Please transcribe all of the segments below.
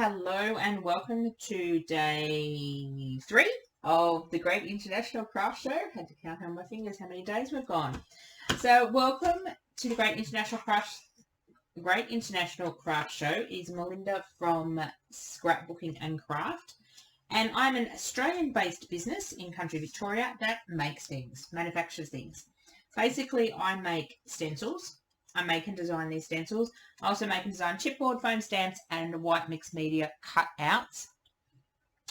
Hello and welcome to day 3 of the Great International Craft Show. Had to count on my fingers how many days we've gone. So welcome to the Great International Craft Show. Is Melinda from Scrapbooking&Craft, and I'm an Australian-based business in country Victoria that makes things, manufactures things. Basically, I make stencils. I make and design these stencils. I also make and design chipboard, foam stamps, and white mixed media cutouts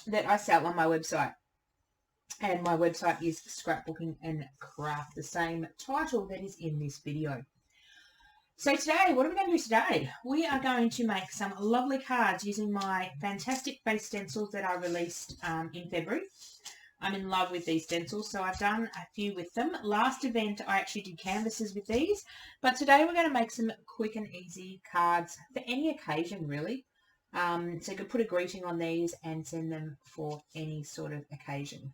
that I sell on my website. And my website is Scrapbooking&Craft, the same title that is in this video. So today, what are we going to do today? We are going to make some lovely cards using my fantastic base stencils that I released in February. I'm in love with these stencils, so I've done a few with them. Last event, I actually did canvases with these, but today we're going to make some quick and easy cards for any occasion, really. So you could put a greeting on these and send them for any sort of occasion.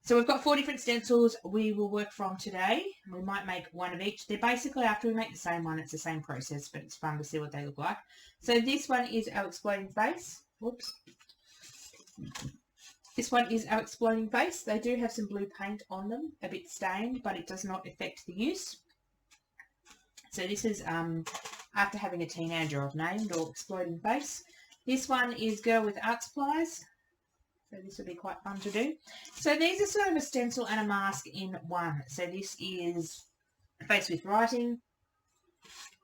So we've got 4 different stencils we will work from today. We might make one of each. They're basically, after we make the same one, it's the same process, but it's fun to see what they look like. So this one is our exploding face. Whoops. This one is our exploding face. They do have some blue paint on them, a bit stained, but it does not affect the use. So this is after having a teenager I've named, or exploding face. This one is girl with art supplies. So this will be quite fun to do. So these are sort of a stencil and a mask in one. So this is face with writing,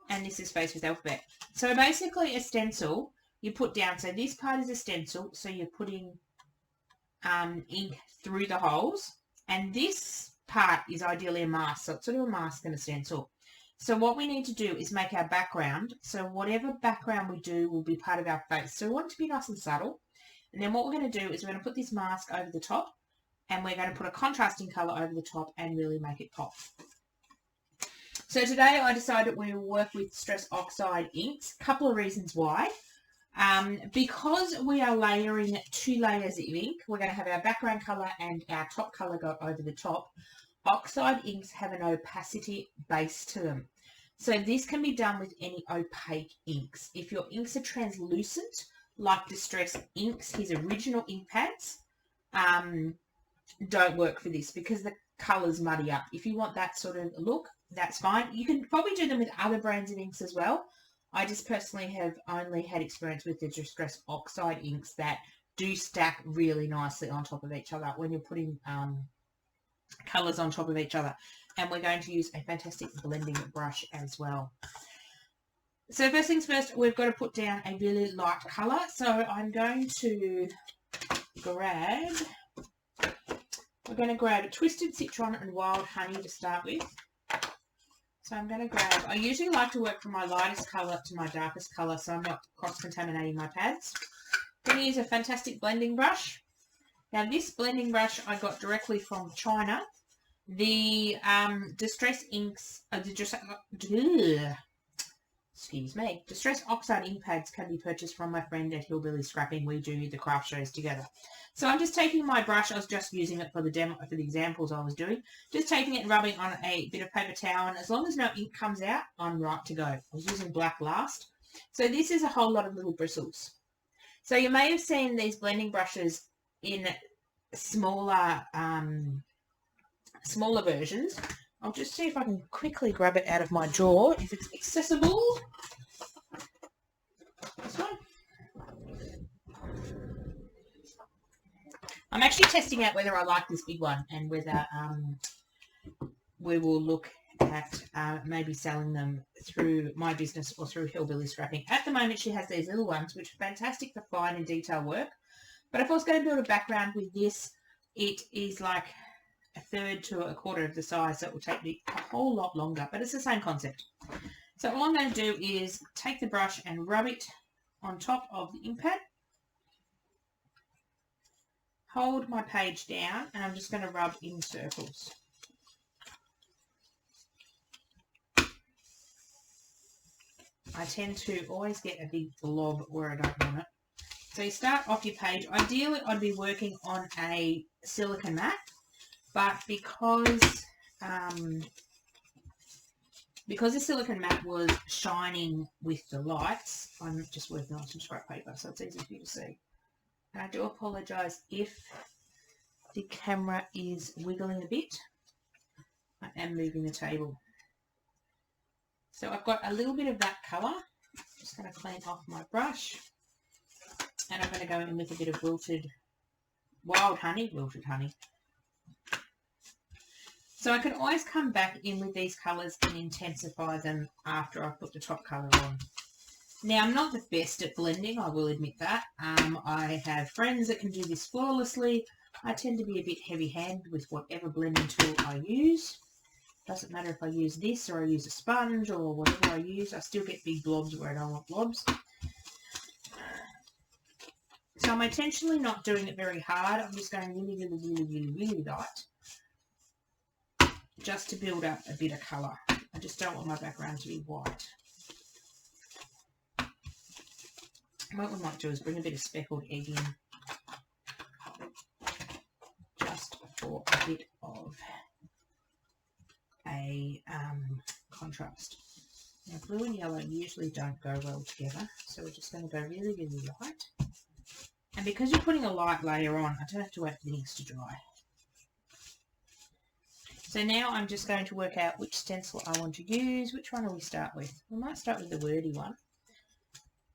and this is face with alphabet. So basically a stencil you put down. So this part is a stencil, so you're putting ink through the holes, and this part is ideally a mask, so it's sort of a mask and a stencil. So what we need to do is make our background, so whatever background we do will be part of our face. So we want it to be nice and subtle, and then what we're going to do is we're going to put this mask over the top, and we're going to put a contrasting colour over the top and really make it pop. So today I decided we will work with Stress Oxide inks. A couple of reasons why. Because we are layering 2 layers of ink, we're going to have our background colour and our top colour go over the top. Oxide inks have an opacity base to them. So this can be done with any opaque inks. If your inks are translucent, like Distress Inks, his original ink pads, don't work for this because the colours muddy up. If you want that sort of look, that's fine. You can probably do them with other brands of inks as well. I just personally have only had experience with the Distress Oxide inks that do stack really nicely on top of each other when you're putting colours on top of each other. And we're going to use a fantastic blending brush as well. So first things first, we've got to put down a really light colour. So I'm going to grab, Twisted Citron and Wild Honey to start with. So I'm going to grab, I usually like to work from my lightest colour to my darkest colour so I'm not cross-contaminating my pads. I'm going to use a fantastic blending brush. Now this blending brush I got directly from China. The Distress Oxide ink pads can be purchased from my friend at Hillbilly Scrapping. We do the craft shows together. So I'm just taking my brush, I was just using it for the demo, for the examples I was doing, just taking it and rubbing on a bit of paper towel, and as long as no ink comes out, I'm right to go. I was using black last. So this is a whole lot of little bristles. So you may have seen these blending brushes in smaller versions. I'll just see if I can quickly grab it out of my drawer, if it's accessible. This one. I'm actually testing out whether I like this big one and whether we will look at maybe selling them through my business or through Hillbilly Scrapping. At the moment, she has these little ones, which are fantastic for fine and detail work. But if I was going to build a background with this, it is like 1/3 to 1/4 of the size, so it will take me a whole lot longer, but it's the same concept. So all I'm going to do is take the brush and rub it on top of the ink pad. Hold my page down, and I'm just going to rub in circles. I tend to always get a big blob where I don't want it. So you start off your page. Ideally, I'd be working on a silicone mat, but because because the silicone mat was shining with the lights, I'm just working on some scrap paper, so it's easy for you to see. And I do apologise if the camera is wiggling a bit. I am moving the table. So I've got a little bit of that colour. Just going to clean off my brush. And I'm going to go in with a bit of wild honey. So I can always come back in with these colours and intensify them after I put the top colour on. Now, I'm not the best at blending, I will admit that. I have friends that can do this flawlessly. I tend to be a bit heavy-handed with whatever blending tool I use. Doesn't matter if I use this or I use a sponge or whatever I use. I still get big blobs where I don't want blobs. So I'm intentionally not doing it very hard. I'm just going really light. Just to build up a bit of colour. I just don't want my background to be white. What we might do is bring a bit of speckled egg in. Just for a bit of a contrast. Now, blue and yellow usually don't go well together, so we're just going to go really light. And because you're putting a light layer on, I don't have to wait for things to dry. So now I'm just going to work out which stencil I want to use. Which one will we start with? We might start with the wordy one.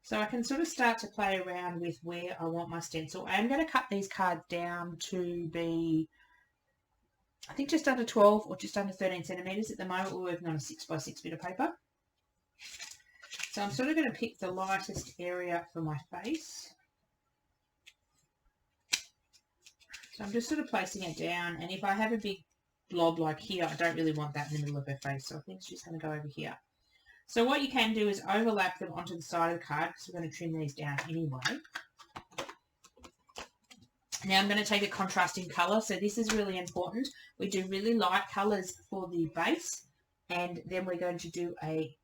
So I can sort of start to play around with where I want my stencil. I'm going to cut these cards down to be, I think, just under 12 or just under 13 centimetres. At the moment we're working on a 6x6 bit of paper. So I'm sort of going to pick the lightest area for my face. So I'm just sort of placing it down, and if I have a big blob like here, I don't really want that in the middle of her face, so I think it's just going to go over here. So what you can do is overlap them onto the side of the card, because we're going to trim these down anyway. Now I'm going to take a contrasting colour, so this is really important. We do really light colours for the base, and then we're going to do a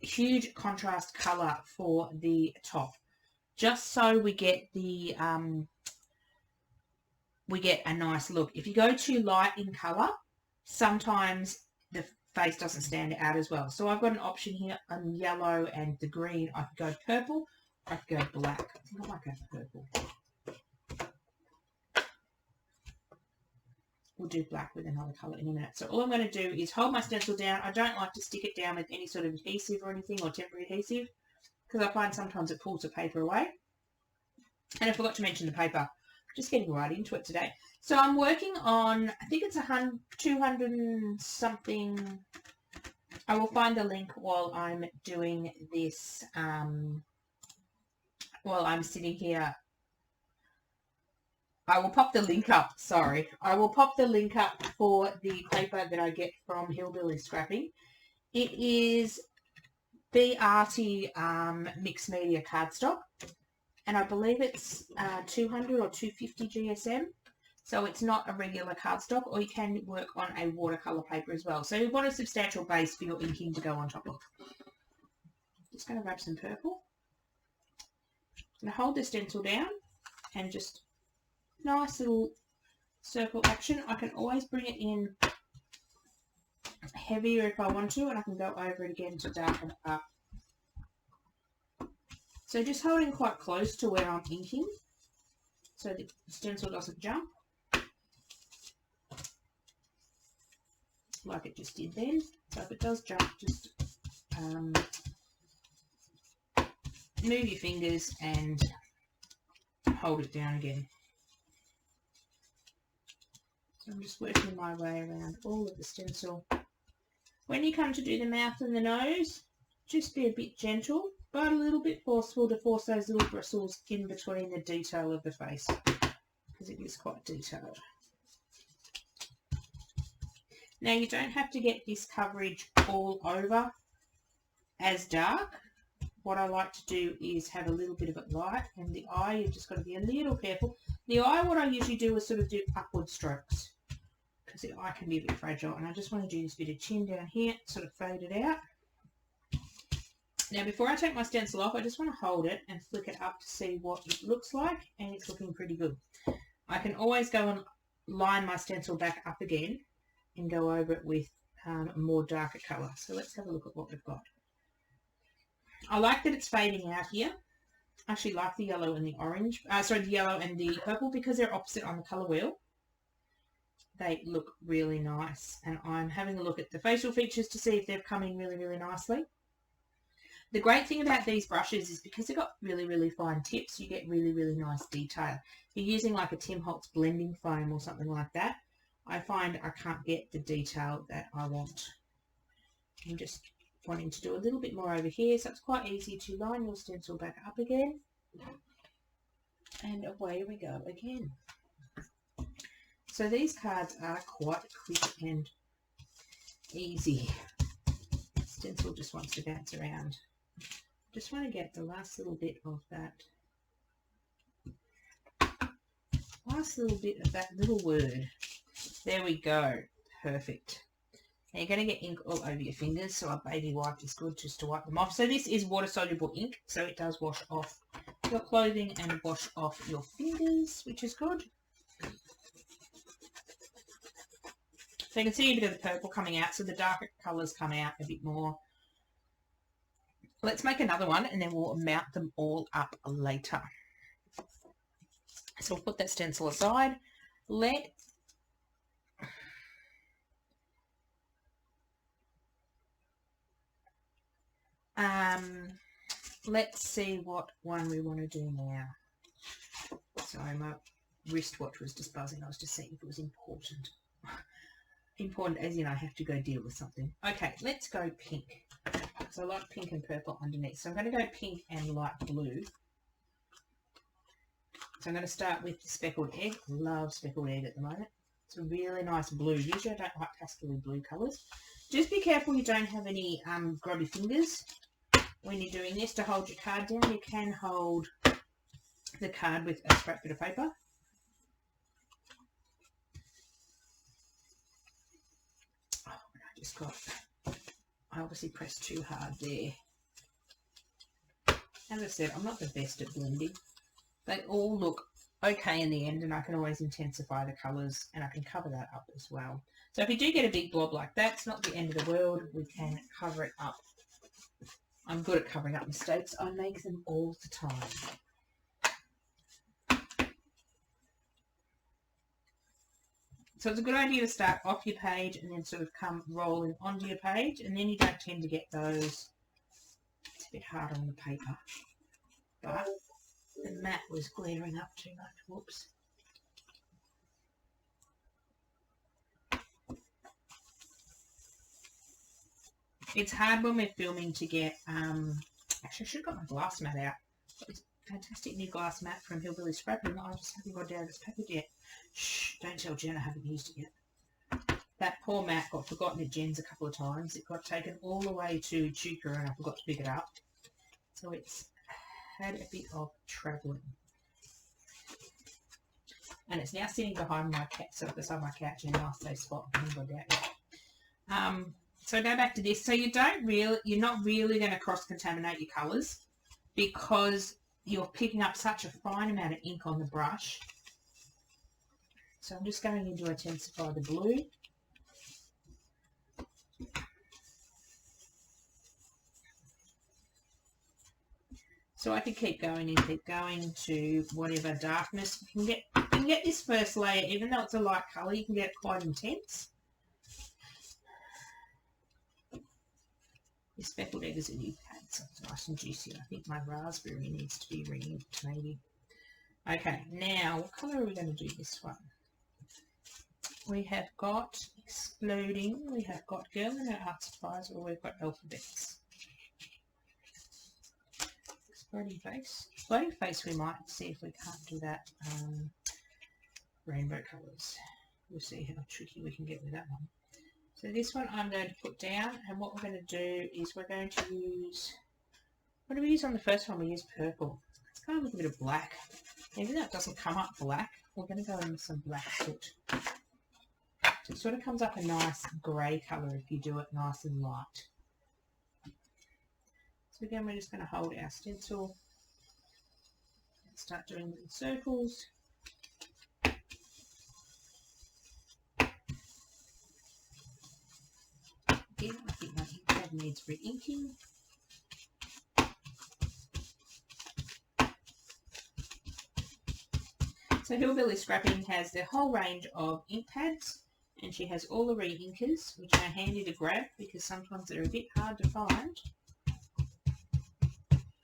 huge contrast colour for the top, just so we get the a nice look. If you go too light in colour, sometimes the face doesn't stand out as well. So I've got an option here on yellow and the green. I could go purple, I could go black. I think I might go purple. We'll do black with another colour in a minute. So all I'm going to do is hold my stencil down. I don't like to stick it down with any sort of adhesive or anything, or temporary adhesive, because I find sometimes it pulls the paper away. And I forgot to mention the paper. Just getting right into it today. So I'm working on, I think it's 200 and something. I will find the link while I'm doing this, while I'm sitting here. I will pop the link up, sorry. I will pop the link up for the paper that I get from Hillbilly Scrapping. It is BRT mixed media cardstock. And I believe it's 200 or 250 GSM. So it's not a regular cardstock, or you can work on a watercolour paper as well. So you want a substantial base for your inking to go on top of. Just going to grab some purple. I'm going to hold the stencil down and just nice little circle action. I can always bring it in heavier if I want to, and I can go over it again to darken it up. So just holding quite close to where I'm inking so the stencil doesn't jump like it just did then. So if it does jump, just move your fingers and hold it down again. So I'm just working my way around all of the stencil. When you come to do the mouth and the nose, just be a bit gentle, but a little bit forceful to force those little bristles in between the detail of the face, because it is quite detailed. Now you don't have to get this coverage all over as dark. What I like to do is have a little bit of it light, and the eye, you've just got to be a little careful. The eye, what I usually do is sort of do upward strokes, because the eye can be a bit fragile, and I just want to do this bit of chin down here, sort of fade it out. Now before I take my stencil off, I just want to hold it and flick it up to see what it looks like, and it's looking pretty good. I can always go and line my stencil back up again and go over it with more darker colour. So let's have a look at what we've got. I like that it's fading out here. I actually like the yellow and the orange, the yellow and the purple, because they're opposite on the colour wheel. They look really nice, and I'm having a look at the facial features to see if they've come in really, really nicely. The great thing about these brushes is because they've got really, really fine tips, you get really, really nice detail. If you're using like a Tim Holtz blending foam or something like that, I find I can't get the detail that I want. I'm just wanting to do a little bit more over here, so it's quite easy to line your stencil back up again. And away we go again. So these cards are quite quick and easy. Stencil just wants to bounce around. Just want to get the last little bit of that. Last little bit of that little word. There we go. Perfect. Now you're going to get ink all over your fingers, so a baby wipe is good just to wipe them off. So this is water-soluble ink, so it does wash off your clothing and wash off your fingers, which is good. So you can see a bit of the purple coming out, so the darker colours come out a bit more. Let's make another one, and then we'll mount them all up later. So we'll put that stencil aside. Let's see what one we want to do now. Sorry, my wristwatch was just buzzing. I was just seeing if it was important. Important as in I have to go deal with something. Okay, let's go pink. So I like pink and purple underneath. So I'm going to go pink and light blue. So I'm going to start with the speckled egg. Love speckled egg at the moment. It's a really nice blue. Usually I don't like pastel blue colours. Just be careful you don't have any grubby fingers when you're doing this to hold your card down. You can hold the card with a scrap bit of paper. I obviously pressed too hard there. As I said, I'm not the best at blending. They all look okay in the end, and I can always intensify the colours, and I can cover that up as well. So if you do get a big blob like that, it's not the end of the world. We can cover it up. I'm good at covering up mistakes. I make them all the time. So it's a good idea to start off your page and then sort of come rolling onto your page, and then you don't tend to get those. It's a bit hard on the paper, but the mat was glaring up too much. Whoops. It's hard when we're filming to get, actually I should have got my glass mat out. It's a fantastic new glass mat from Hillbilly Scrapping. I just haven't got down its package yet. Shh, don't tell Jen I haven't used it yet. That poor mat got forgotten at Jen's a couple of times. It got taken all the way to Chuka and I forgot to pick it up. So it's had a bit of travelling. And it's now sitting behind my cat, so beside my couch in a nice safe spot. So go back to this. So you're not really going to cross-contaminate your colours because you're picking up such a fine amount of ink on the brush. So I'm just going in to intensify the blue. So I can keep going and keep going to whatever darkness you can get. You can get this first layer, even though it's a light colour, you can get it quite intense. The speckled egg is a new pad, so it's nice and juicy. I think my raspberry needs to be re-inked, maybe. Okay, now what colour are we going to do this one? We have got Exploding, we have got Girl in Her Heart Supplies, or we've got Alphabets. Exploding Face. Exploding Face we might see if we can't do that. Rainbow colours. We'll see how tricky we can get with that one. So this one I'm going to put down, and what we're going to do is we're going to use, what do we use on the first one? We use purple. It's kind of like a bit of black. Even though it doesn't come up black, we're going to go in with some black soot. So it sort of comes up a nice grey colour if you do it nice and light. So again, we're just going to hold our stencil and start doing little circles. needs re-inking. So Hillbilly Scrapping has the whole range of ink pads, and she has all the re-inkers, which are handy to grab because sometimes they're a bit hard to find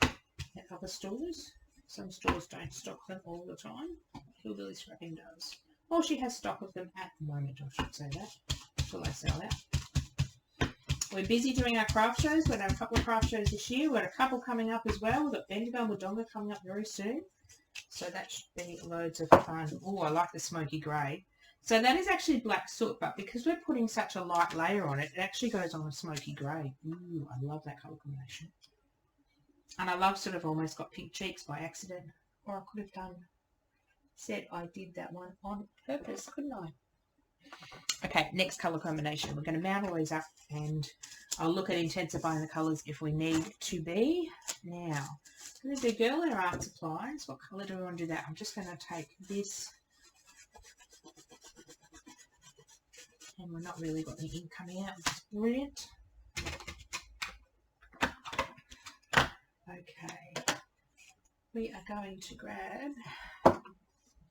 at other stores. Some stores don't stock them all the time. Hillbilly Scrapping does. Well, she has stock of them at the moment, I should say that, until they sell out. We're busy doing our craft shows. We've got a couple of craft shows this year. We've got a couple coming up as well. We've got Bendigo and Wodonga coming up very soon. So that should be loads of fun. Oh, I like the smoky grey. So that is actually black soot, but because we're putting such a light layer on it, it actually goes on a smoky grey. Ooh, I love that colour combination. And I love sort of almost got pink cheeks by accident. Or I could have said I did that one on purpose, couldn't I? Okay, next colour combination. We're going to mount all these up and I'll look at intensifying the colours if we need to be. Now, I'm going to do Girl in Her Art Supplies. What colour do we want to do that? I'm just going to take this, and we're not really got any ink coming out, which is brilliant. Okay, we are going to grab,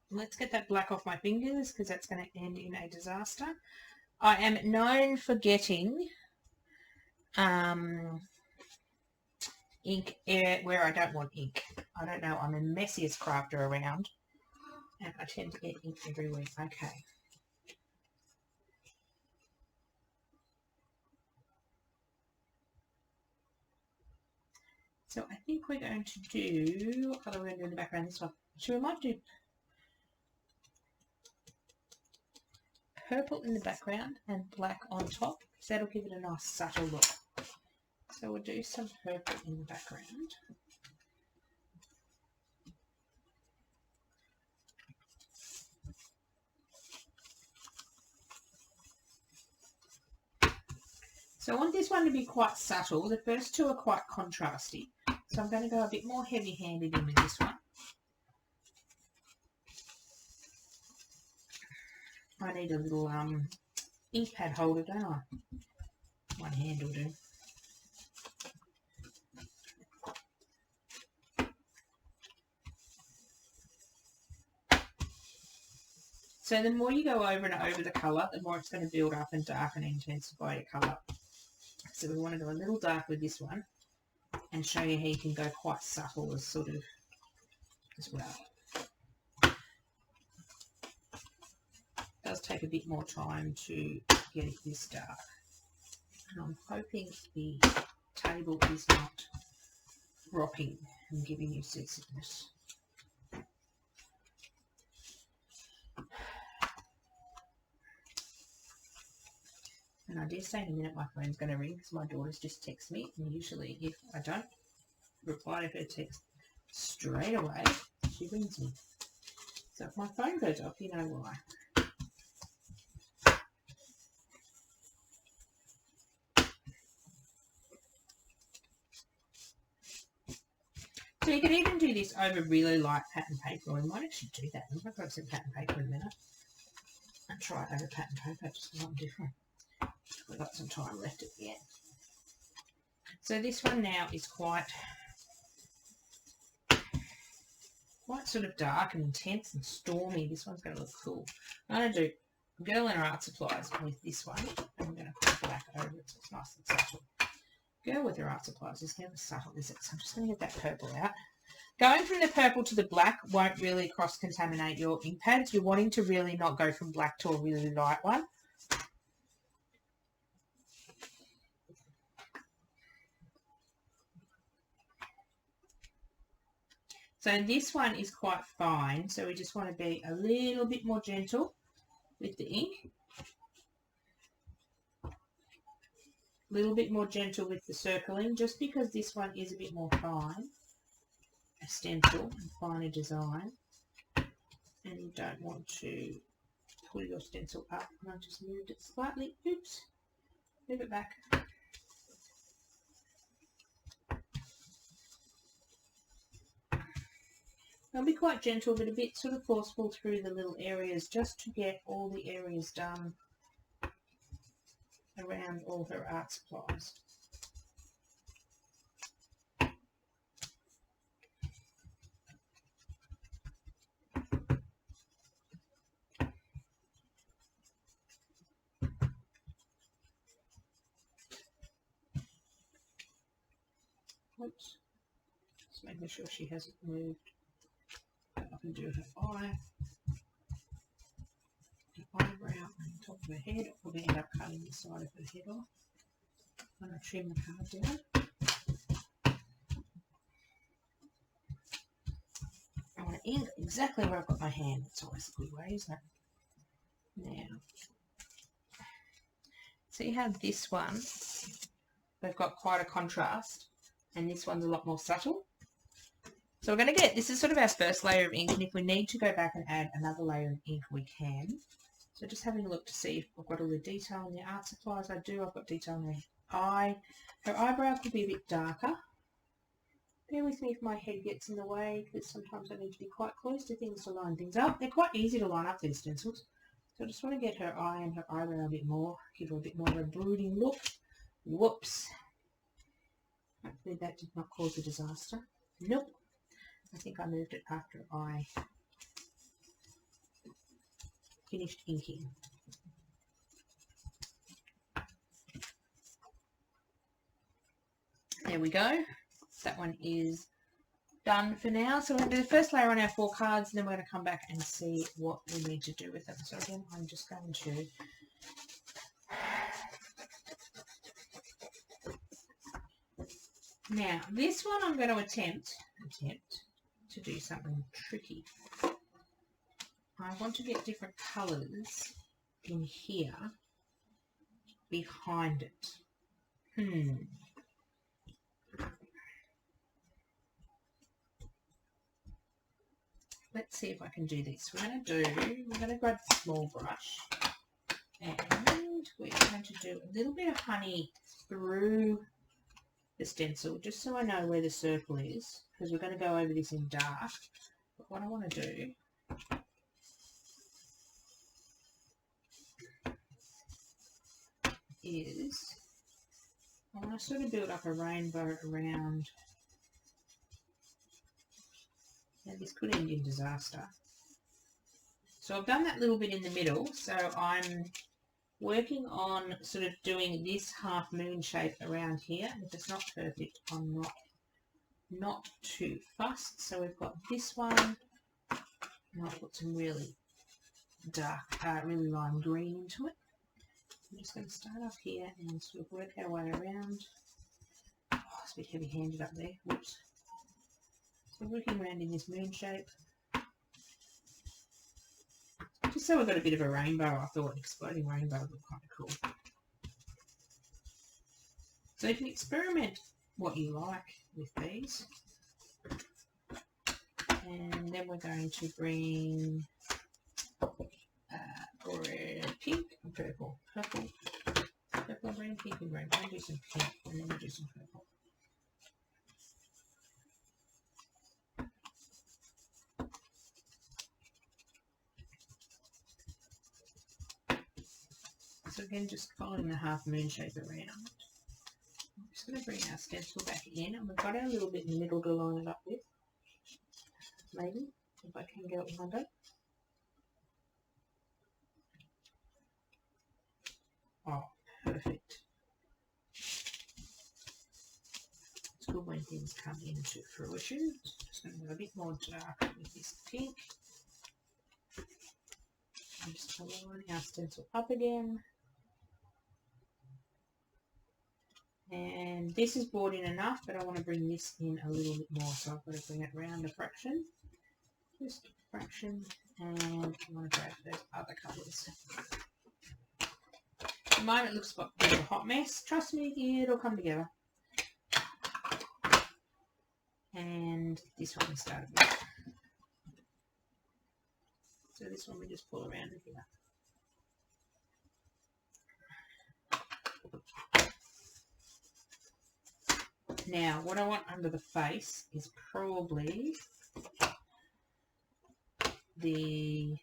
let's get that black off my fingers because that's going to end in a disaster. I am known for getting ink where I don't want ink. I don't know, I'm the messiest crafter around and I tend to get ink everywhere. Okay. So I think we're going to do, what colour we're going to do in the background this one? So we might do purple in the background and black on top because that'll give it a nice subtle look. So we'll do some purple in the background. So I want this one to be quite subtle. The first two are quite contrasty. So I'm going to go a bit more heavy-handed in with this one. I need a little ink pad holder, don't I? One hand will do. So the more you go over and over the colour, the more it's going to build up and darken and intensify your colour. So we want to go a little dark with this one and show you how you can go quite subtle as sort of as well. It does take a bit more time to get it this dark. And I'm hoping the table is not rocking and giving you seasickness. And I dare say in a minute my phone's going to ring because my daughter's just texted me. And usually if I don't reply to her text straight away, she rings me. So if my phone goes off, you know why. So you could even do this over really light pattern paper. We might actually do that. I'm going to grab some pattern paper in a minute and try it over pattern paper just because I'm different. We've got some time left at the end. So this one now is quite sort of dark and intense and stormy. This one's going to look cool. I'm going to do Girl in Her Art Supplies with this one. I'm going to put black over it so it's nice and subtle. Girl with Her Art Supplies is never subtle, is it? So I'm just going to get that purple out. Going from the purple to the black won't really cross-contaminate your ink pads. You're wanting to really not go from black to a really light one. So this one is quite fine, so we just want to be a little bit more gentle with the ink. A little bit more gentle with the circling, just because this one is a bit more fine, a stencil and finer design. And you don't want to pull your stencil up. And I just moved it slightly. Oops. Move it back. I'll be quite gentle, but a bit sort of forceful through the little areas just to get all the areas done around all her art supplies. Oops. Just making sure she hasn't moved. I can do her eye, her eyebrow, and the top of her head. I'll probably end up cutting the side of her head off when I trim the card down. I want to end exactly where I've got my hand. That's always a good way, isn't it? Now, see how this one, they've got quite a contrast, and this one's a lot more subtle. So we're going to get, this is sort of our first layer of ink, and if we need to go back and add another layer of ink, we can. So just having a look to see if I've got all the detail in the art supplies. I do. I've got detail in her eye. Her eyebrow could be a bit darker. Bear with me if my head gets in the way, because sometimes I need to be quite close to things to line things up. They're quite easy to line up, these stencils. So I just want to get her eye and her eyebrow a bit more, give her a bit more of a brooding look. Whoops. Hopefully that did not cause a disaster. Nope. I think I moved it after I finished inking. There we go. That one is done for now. So we're going to do the first layer on our 4 cards, and then we're going to come back and see what we need to do with them. So again, I'm just going to now this one I'm going to attempt to do something tricky. I want to get different colours in here behind it. Let's see if I can do this. We're going to grab the small brush, and we're going to do a little bit of honey through the stencil, just so I know where the circle is, because we're going to go over this in dark. But what I want to do is I want to sort of build up a rainbow around. Now this could end in disaster. So I've done that little bit in the middle, so I'm working on sort of doing this half moon shape around here. And if it's not perfect, I'm not too fussed. So we've got this one, and I'll put some really dark, really lime green into it. I'm just going to start up here and sort of work our way around. Oh, it's a bit heavy-handed up there. Whoops. So working around in this moon shape. Just so we've got a bit of a rainbow. I thought an exploding rainbow would look kind of cool. So you can experiment what you like with these. And then we're going to bring red, pink and purple. Purple, green, pink and green. I'll do some pink and then we'll do some purple. So again, just following the half moon shape around. I'm just going to bring our stencil back in, and we've got our little bit in the middle to line it up with. Maybe, if I can get it under. Oh, perfect. It's good when things come into fruition. Just going to go a bit more dark with this pink. I'm just going to line our stencil up again. And this is brought in enough, but I want to bring this in a little bit more, so I've got to bring it round a fraction. Just a fraction, and I want to grab those other colours. At the moment it looks like a bit of a hot mess. Trust me, it'll come together. And this one we started with. So this one we just pull around here. Now, what I want under the face is probably the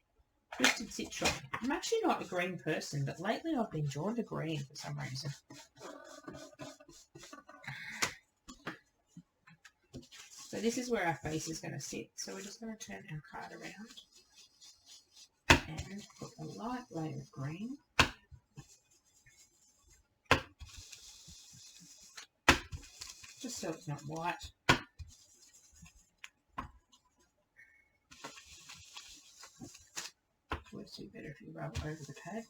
Twisted Citron. I'm actually not a green person, but lately I've been drawn to green for some reason. So this is where our face is going to sit. So we're just going to turn our card around and put a light layer of green. just so it's not white. It works better if you rub over the pad.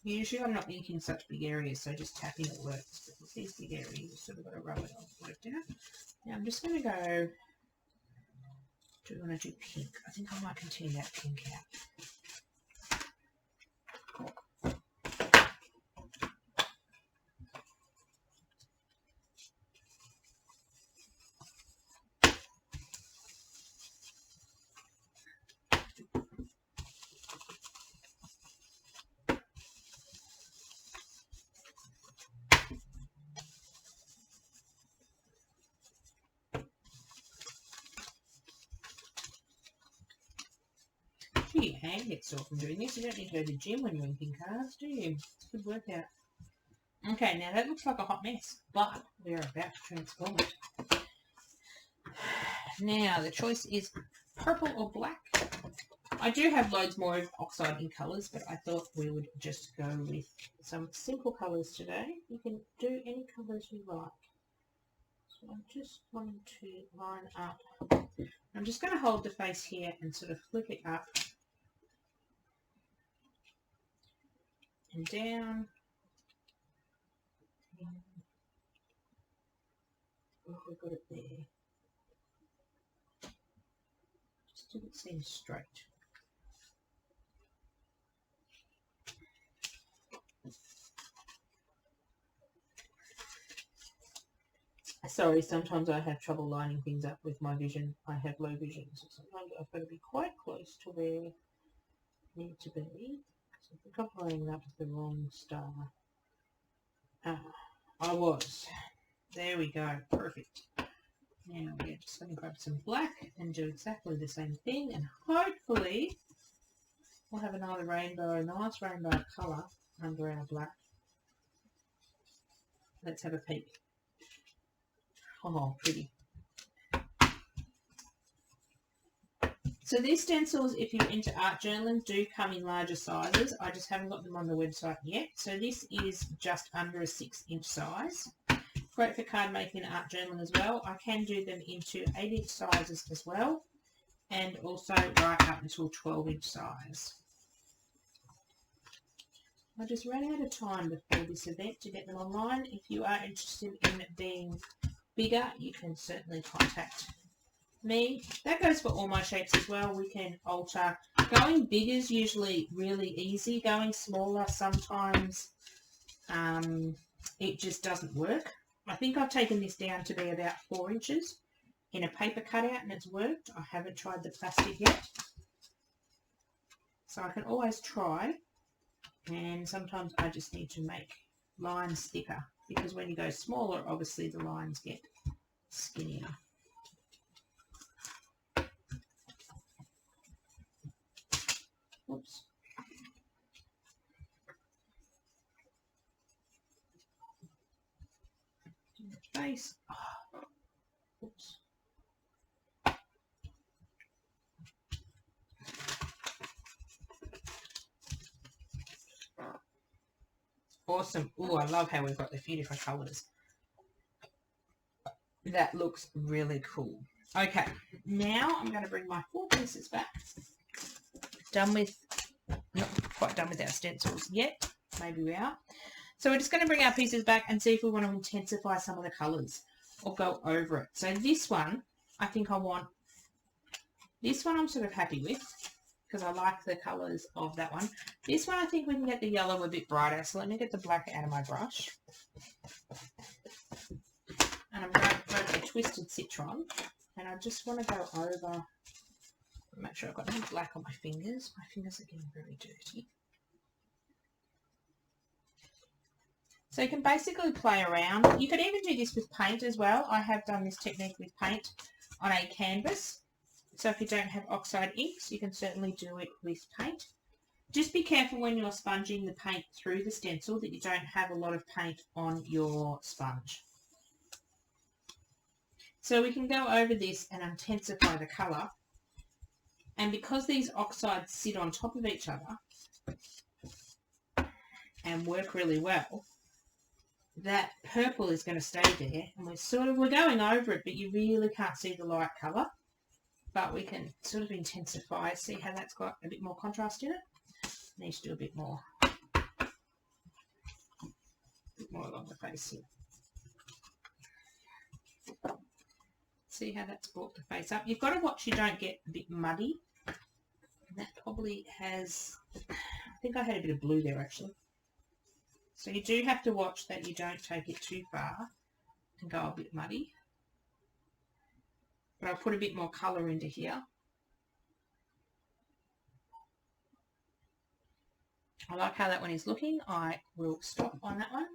Usually I'm not inking such big areas, so just tapping it works. But with these big areas, you've sort of got to rub it on worked out. Now I'm just going to go, do I want to do pink? I think I might continue that pink out. Your hand gets sore from doing this. You don't need to go to the gym when you're inking cards, do you? It's a good workout. Okay, now that looks like a hot mess, but we're about to transform it. Now, the choice is purple or black. I do have loads more of Oxide in colours, but I thought we would just go with some simple colours today. You can do any colours you like. So I'm just wanting to line up. I'm just going to hold the face here and sort of flip it up and down. Oh, we've got it there. Just didn't seem straight. Sorry, sometimes I have trouble lining things up with my vision. I have low vision, so sometimes I've got to be quite close to where I need to be. So I think I'm lining up with the wrong star. I was. There we go. Perfect. Now we're just going to grab some black and do exactly the same thing, and hopefully we'll have another rainbow, nice rainbow colour under our black. Let's have a peek. Oh, pretty. So these stencils, if you're into art journaling, do come in larger sizes. I just haven't got them on the website yet. So this is just under a 6-inch size. Great for card making and art journaling as well. I can do them into 8-inch sizes as well, and also right up until 12-inch size. I just ran out of time before this event to get them online. If you are interested in it being bigger, you can certainly contact me. That goes for all my shapes as well. We can alter. Going big is usually really easy. Going smaller, sometimes it just doesn't work. I think I've taken this down to be about 4 inches in a paper cutout, and it's worked. I haven't tried the plastic yet, so I can always try. And sometimes I just need to make lines thicker, because when you go smaller, obviously the lines get skinnier. Oops. Face. Oh. Oops. Awesome. Oh, I love how we've got the few different colours. That looks really cool. Okay, now I'm going to bring my 4 pieces back. Not quite done with our stencils yet. Maybe we are. So we're just going to bring our pieces back and see if we want to intensify some of the colours or go over it. So this one, I think I want, this one I'm sort of happy with, because I like the colours of that one. This one, I think we can get the yellow a bit brighter. So let me get the black out of my brush. And I'm going to grab a Twisted Citron. And I just want to go over, make sure I've got no black on my fingers. My fingers are getting very dirty. So you can basically play around. You could even do this with paint as well. I have done this technique with paint on a canvas. So if you don't have Oxide inks, you can certainly do it with paint. Just be careful when you're sponging the paint through the stencil that you don't have a lot of paint on your sponge. So we can go over this and intensify the colour. And because these oxides sit on top of each other and work really well, that purple is going to stay there, and we're going over it, but you really can't see the light colour. But we can sort of intensify. See how that's got a bit more contrast in it? Need to do a bit more along the face here. See how that's brought the face up? You've got to watch you don't get a bit muddy. And that probably has, I think I had a bit of blue there actually. So you do have to watch that you don't take it too far and go a bit muddy. But I'll put a bit more colour into here. I like how that one is looking. I will stop on that one.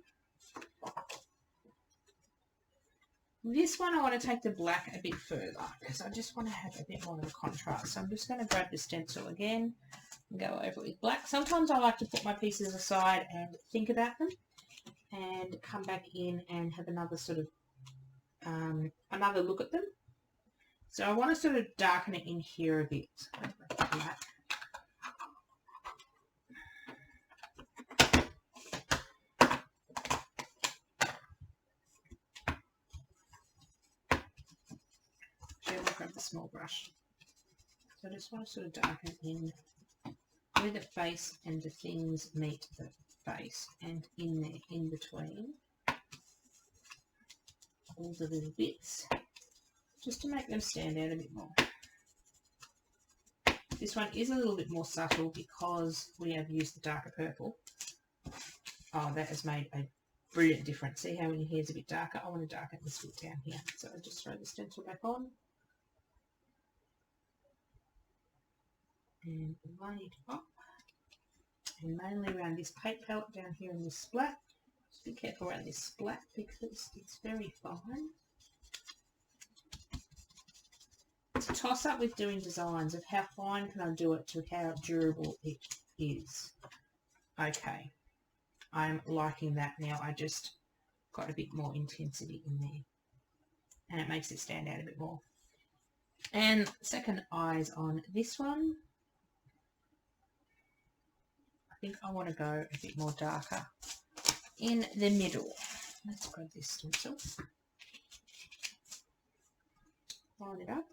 This one I want to take the black a bit further because I just want to have a bit more of a contrast. So I'm just going to grab the stencil again and go over it with black. Sometimes I like to put my pieces aside and think about them and come back in and have another sort of another look at them. So I want to sort of darken it in here a bit. Black. Grab the small brush. So I just want to sort of darken in where the face and the things meet the face, and in there, in between all the little bits, just to make them stand out a bit more. This one is a little bit more subtle because we have used the darker purple. Oh, that has made a brilliant difference. See how when your hair's a bit darker? I want to darken this bit down here. So I just throw the stencil back on. And line it up, and mainly around this paint palette down here in this splat. Just be careful around this splat because it's very fine. It's a toss up with doing designs of how fine can I do it to how durable it is. Okay, I'm liking that now. I just got a bit more intensity in there, and it makes it stand out a bit more. And second eyes on this one. I think I want to go a bit more darker in the middle. Let's grab this stencil. Line it up.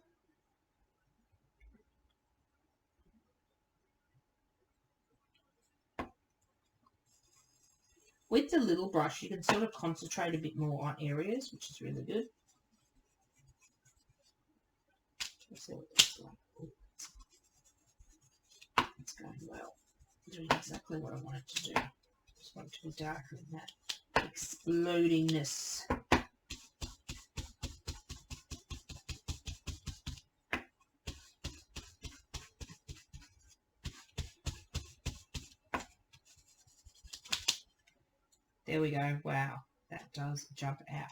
With the little brush, you can sort of concentrate a bit more on areas, which is really good. Let's see what that's like. It's going well. Doing exactly what I wanted to do. Just want it to be darker than that explodingness. There we go. Wow, that does jump out.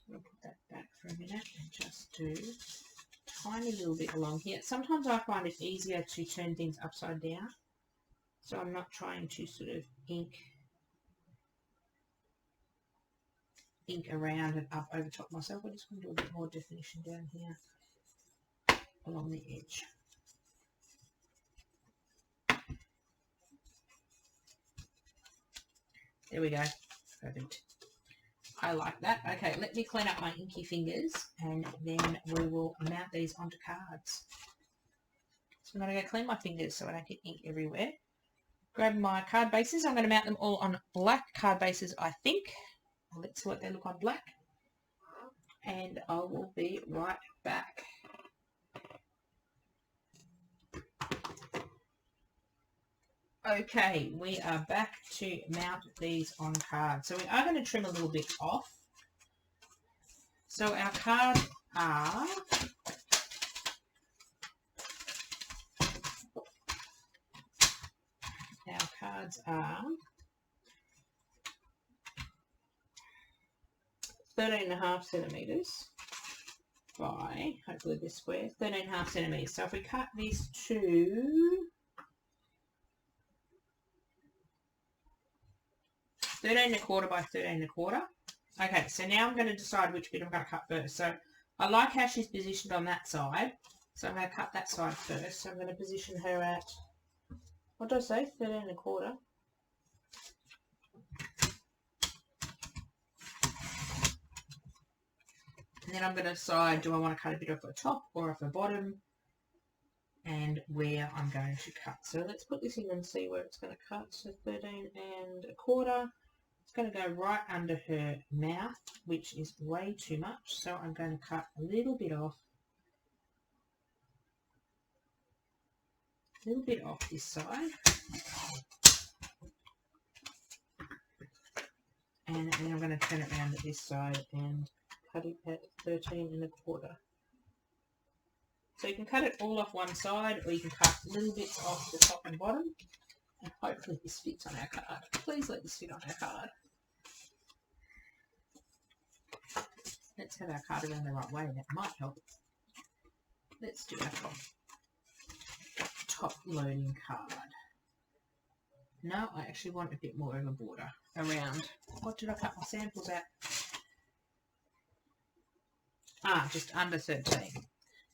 I'll put that back for a minute and just do a tiny little bit along here. Sometimes I find it easier to turn things upside down, so I'm not trying to sort of ink around and up over top myself. I just want to do a bit more definition down here along the edge. There we go. Perfect. I like that. Okay, let me clean up my inky fingers and then we will mount these onto cards. So I'm going to go clean my fingers so I don't get ink everywhere. Grab my card bases. I'm going to mount them all on black card bases, I think. Let's see what they look on black. And I will be right back. Okay, we are back to mount these on cards. So we are going to trim a little bit off. So our cards are (13.5 centimetres by, hopefully this square, 13.5 centimetres. So if we cut this to 13.25 by 13.25. Okay, so now I'm going to decide which bit I'm going to cut first. So I like how she's positioned on that side. So I'm going to cut that side first. So I'm going to position her at, what did I say, 13.25. And then I'm going to decide, do I want to cut a bit off the top or off the bottom, and where I'm going to cut. So let's put this in and see where it's going to cut. So 13¼ It's going to go right under her mouth, which is way too much. So I'm going to cut a little bit off this side. And then I'm going to turn it around at this side and cut it at 13¼ So you can cut it all off one side, or you can cut little bits off the top and bottom. And hopefully this fits on our card. Please let this fit on our card. Let's have our card around the right way. That might help. Let's do our top loading card. No, I actually want a bit more of a border around. What did I cut my samples at? Just under 13.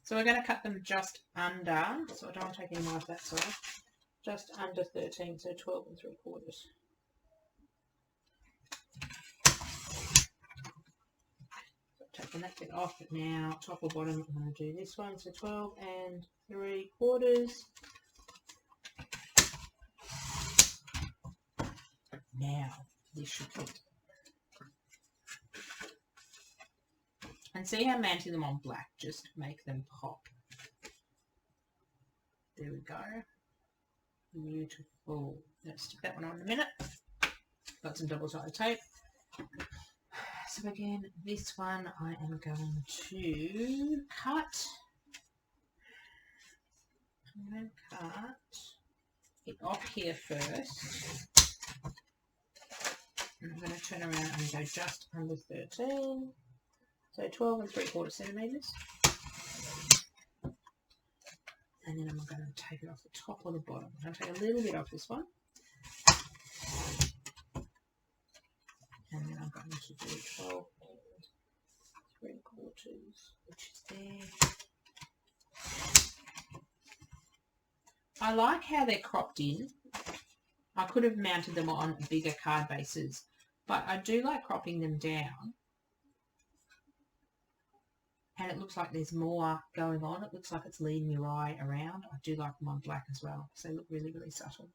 So we're going to cut them just under, so I don't want to take any more off that side, just under 13, so 12⅕. So taking that bit off, but now top or bottom, I'm going to do this one, so 12⅕. Now, this should fit. And see how mounting them on black just make them pop. There we go. Beautiful. Let's stick that one on in a minute. Got some double-sided tape. So again, this one I am going to cut. I'm going to cut it off here first. And I'm going to turn around and go just under 13. So 12⅕ centimetres. And then I'm going to take it off the top or the bottom. I'm going to take a little bit off this one. And then I'm going to do 12⅕, which is there. I like how they're cropped in. I could have mounted them on bigger card bases, but I do like cropping them down. And it looks like there's more going on. It looks like it's leading your eye around. I do like them on black as well, so they look really, really subtle.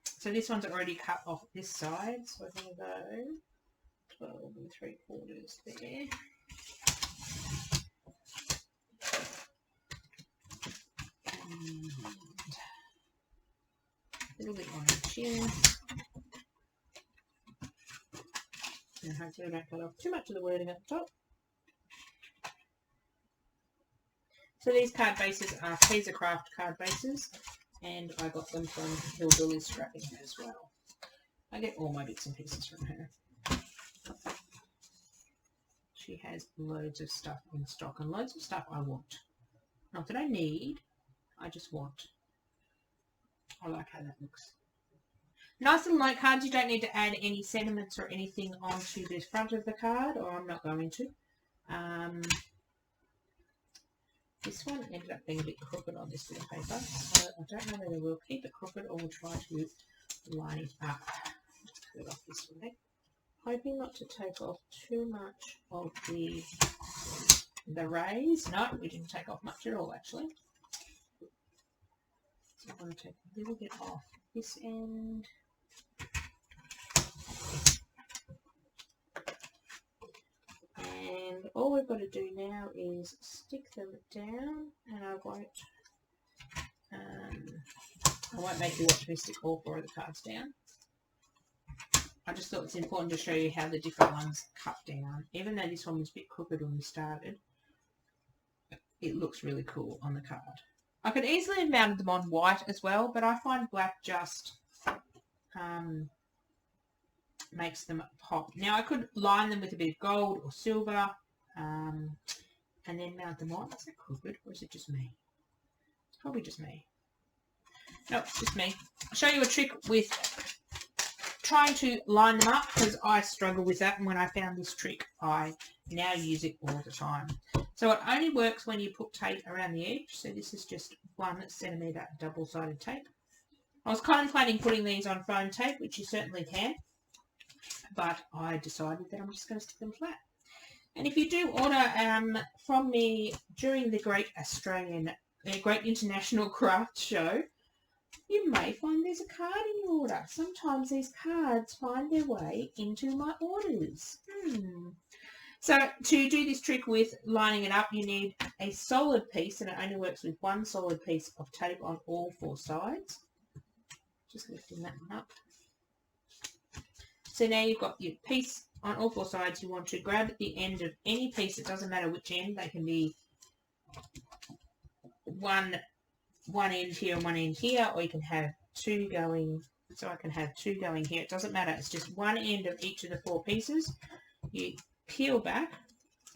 So this one's already cut off this side, so I'm going to go 12⅕ there. And a little bit on the chin. And hopefully I don't cut off too much of the wording at the top. So these card bases are Favourite Craft card bases, and I got them from Hillbilly's Scrapping as well. I get all my bits and pieces from her. She has loads of stuff in stock, and loads of stuff I want. Not that I need, I just want. I like how that looks. Nice little note cards. You don't need to add any sentiments or anything onto the front of the card, or I'm not going to. This one ended up being a bit crooked on this bit of paper, so I don't know whether we'll keep it crooked or we'll try to line it up. Let's cut it off this way. Hoping not to take off too much of the rays. No, we didn't take off much at all actually. So I'm going to take a little bit off this end. And all we've got to do now is stick them down, and I won't make you watch me stick all 4 of the cards down. I just thought it's important to show you how the different ones cut down. Even though this one was a bit crooked when we started, it looks really cool on the card. I could easily have mounted them on white as well, but I find black just makes them pop. Now I could line them with a bit of gold or silver and then mount them on. Is that crooked, or is it just me? It's probably just me. No, it's just me. I'll show you a trick with trying to line them up, because I struggle with that, and when I found this trick I now use it all the time. So it only works when you put tape around the edge. So this is just 1 centimetre double-sided tape. I was contemplating putting these on foam tape, which you certainly can, but I decided that I'm just going to stick them flat. And if you do order from me during the Great International Craft Show, you may find there's a card in your order. Sometimes these cards find their way into my orders. So to do this trick with lining it up, you need a solid piece, and it only works with one solid piece of tape on all 4 sides. Just lifting that one up. So now you've got your piece on all 4 sides. You want to grab the end of any piece. It doesn't matter which end. They can be one end here and one end here, or you can have 2 going. So I can have 2 going here. It doesn't matter. It's just one end of each of the 4 pieces. You peel back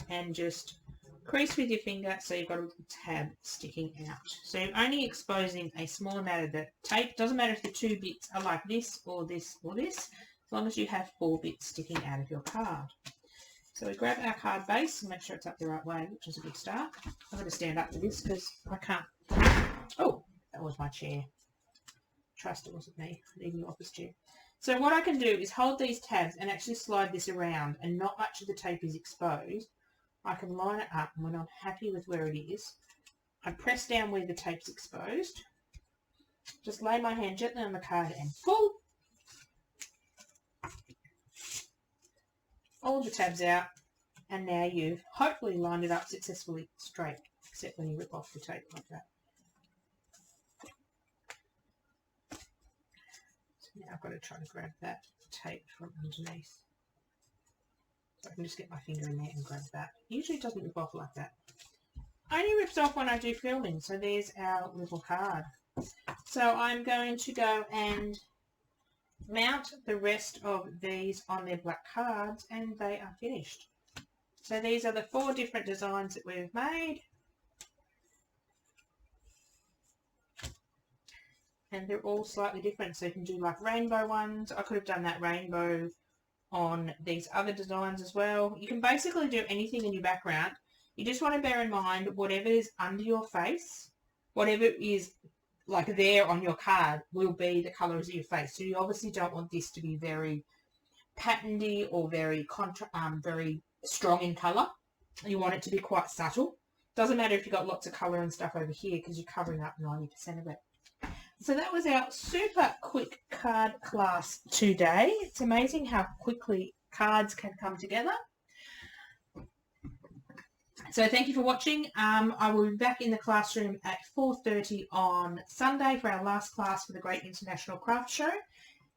and just crease with your finger so you've got a little tab sticking out. So you're only exposing a small amount of the tape. Doesn't matter if the 2 bits are like this or this or this, as long as you have 4 bits sticking out of your card. So we grab our card base and make sure it's up the right way, which is a good start. I'm going to stand up for this because I can't. Oh, that was my chair. Trust it wasn't me. I need an office chair. So what I can do is hold these tabs and actually slide this around, and not much of the tape is exposed. I can line it up, and when I'm happy with where it is, I press down where the tape's exposed. Just lay my hand gently on the card and pull. All the tabs out, and now you've hopefully lined it up successfully straight, except when you rip off the tape like that. Now I've got to try to grab that tape from underneath. So I can just get my finger in there and grab that. Usually it doesn't rip off like that. Only rips off when I do filming. So there's our little card. So I'm going to go and mount the rest of these on their black cards, and they are finished. So these are the 4 different designs that we've made. And they're all slightly different, so you can do like rainbow ones. I could have done that rainbow on these other designs as well. You can basically do anything in your background. You just want to bear in mind whatever is under your face, whatever is like there on your card will be the colours of your face. So you obviously don't want this to be very patterny or very strong in colour. You want it to be quite subtle. Doesn't matter if you've got lots of colour and stuff over here because you're covering up 90% of it. So that was our super quick card class today. It's amazing how quickly cards can come together. So thank you for watching. I will be back in the classroom at 4:30 on Sunday for our last class for the Great International Craft Show.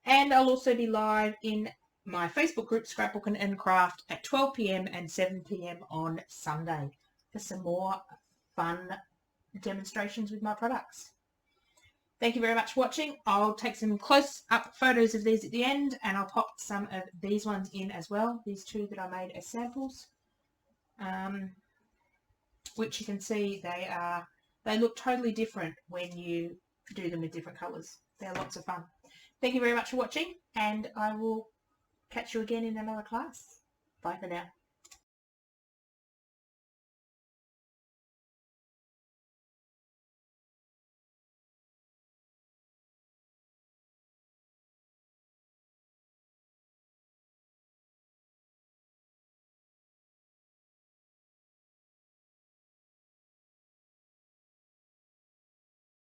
And I'll also be live in my Facebook group, Scrapbooking at 12 p.m. and 7 p.m. on Sunday for some more fun demonstrations with my products. Thank you very much for watching. I'll take some close-up photos of these at the end, and I'll pop some of these ones in as well, these 2 that I made as samples, which you can see they look totally different when you do them with different colours. They're lots of fun. Thank you very much for watching, and I will catch you again in another class. Bye for now.